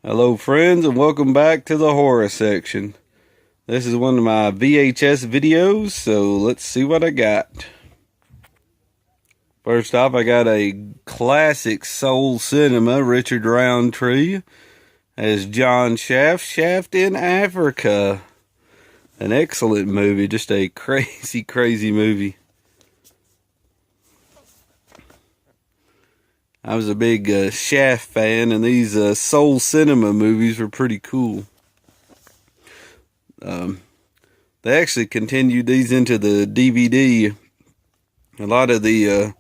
Hello friends, and welcome back to the horror section. This is one of my VHS videos, so let's see what I got. First off, I got a classic soul cinema, Richard Roundtree as John Shaft, Shaft in Africa. An excellent movie, just a crazy, crazy movie. I was a big Shaft fan, and these soul cinema movies were pretty cool. They actually continued these into the DVD. A lot of the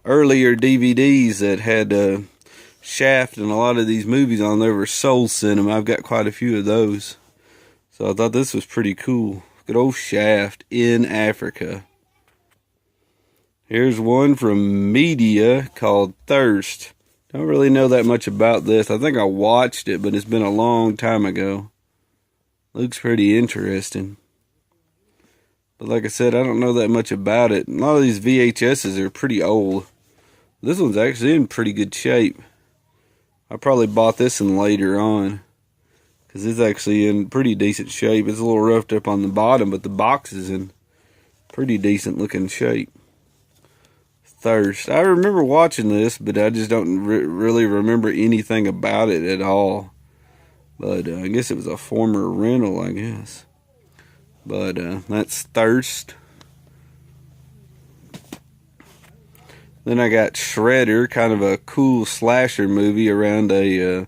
earlier DVDs that had Shaft and a lot of these movies on there were soul cinema. I've got quite a few of those. So I thought this was pretty cool. Good old Shaft in Africa. Here's one from Media called Thirst. Don't really know that much about this. I think I watched it, but it's been a long time ago. Looks pretty interesting. But like I said, I don't know that much about it. A lot of these VHSs are pretty old. This one's actually in pretty good shape. I probably bought this one later on, because it's actually in pretty decent shape. It's a little roughed up on the bottom, but the box is in pretty decent looking shape. Thirst. I remember watching this, but I just don't really remember anything about it at all. But I guess it was a former rental, I guess. But that's Thirst. Then I got Shredder, kind of a cool slasher movie around a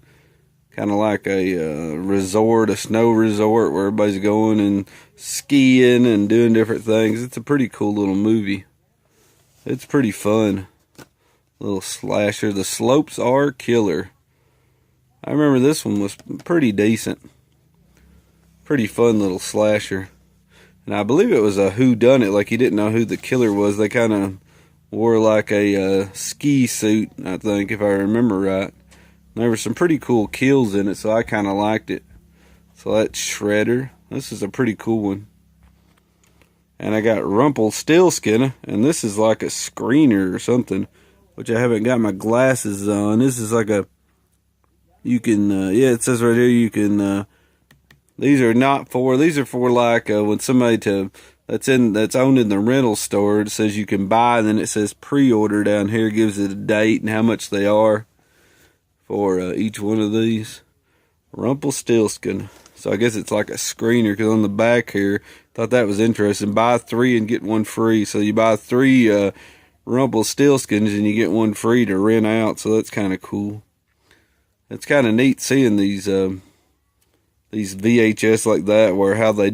kind of like a resort, a snow resort where everybody's going and skiing and doing different things. It's a pretty cool little movie. It's pretty fun. Little slasher. The slopes are killer. I remember this one was pretty decent. Pretty fun little slasher. And I believe it was a whodunit, like you didn't know who the killer was. They kind of wore like a ski suit, I think, if I remember right. There were some pretty cool kills in it, so I kind of liked it. So that's Shredder. This is a pretty cool one. And I got Rumpelstiltskin, and this is like a screener or something, which I haven't got my glasses on. This is like a, you can, yeah, it says right here, you can, these are not for, these are for like when somebody that's owned in the rental store, it says you can buy, and then it says pre-order down here, gives it a date and how much they are for each one of these. Rumpelstiltskin. So I guess it's like a screener, because on the back here, thought that was interesting. Buy 3 and get 1 free. So you buy 3 Rumpelstiltskins and you get 1 free to rent out. So that's kind of cool. It's kind of neat seeing these VHS like that, where how they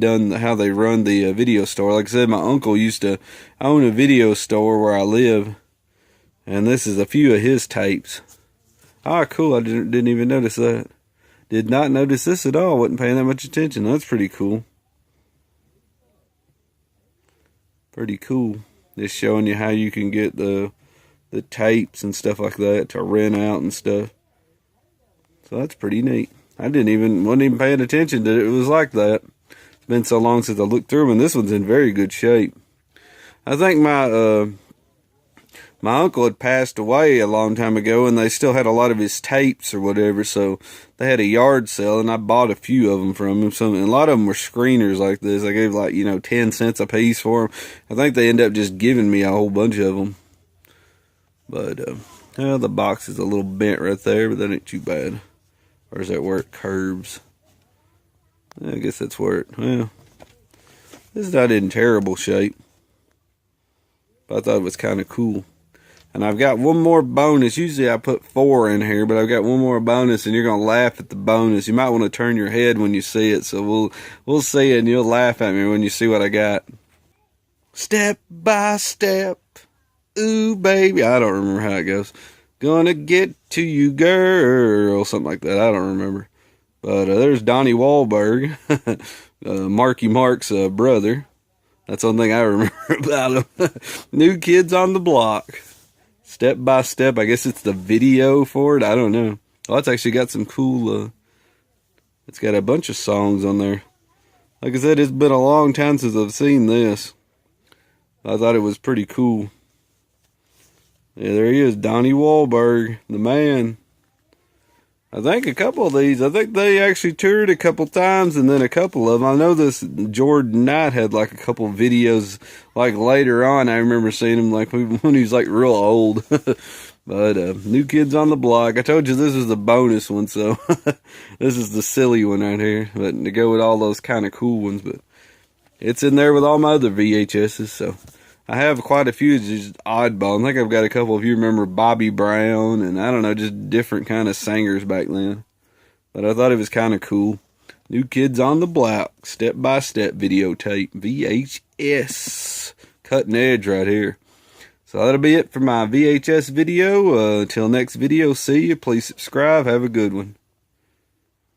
run the video store. Like I said, my uncle used to own a video store where I live, and this is a few of his tapes. Ah, cool! I didn't even notice that. Did not notice this at all. Wasn't paying that much attention. That's pretty cool. Pretty cool. Just showing you how you can get the tapes and stuff like that to rent out and stuff. So that's pretty neat. I wasn't even paying attention that it was like that. It's been so long since I looked through them, and this one's in very good shape. I think my uncle had passed away a long time ago, and they still had a lot of his tapes or whatever, so they had a yard sale, and I bought a few of them from him. And a lot of them were screeners like this. I gave 10 cents a piece for them. I think they ended up just giving me a whole bunch of them. But, well, the box is a little bent right there, but that ain't too bad. Or is that where it curves? I guess that's where it, well, this is not in terrible shape. But I thought it was kind of cool. And I've got one more bonus. Usually I put 4 in here, but I've got one more bonus, and you're going to laugh at the bonus. You might want to turn your head when you see it, so we'll see it, and you'll laugh at me when you see what I got. Step by step, ooh, baby. I don't remember how it goes. Gonna get to you, girl. Something like that. I don't remember. But there's Donnie Wahlberg, Marky Mark's brother. That's the only thing I remember about him. New Kids on the Block. Step by Step. I guess it's the video for it. I don't know. Well, it's actually got some cool, it's got a bunch of songs on there. Like I said, it's been a long time since I've seen this. I thought it was pretty cool. Yeah, there he is, Donnie Wahlberg, the man. I think a couple of these, I think they actually toured a couple times, and then a couple of them. I know this Jordan Knight had like a couple of videos, like later on. I remember seeing him like when he was like real old. But New Kids on the Block. I told you this is the bonus one, so this is the silly one right here. But to go with all those kind of cool ones, but it's in there with all my other VHSs, so. I have quite a few just oddball. I think I've got a couple of you remember Bobby Brown and I don't know, just different kind of singers back then. But I thought it was kind of cool. New Kids on the Block, step-by-step videotape, VHS. Cutting edge right here. So that'll be it for my VHS video. Until next video, see you. Please subscribe. Have a good one.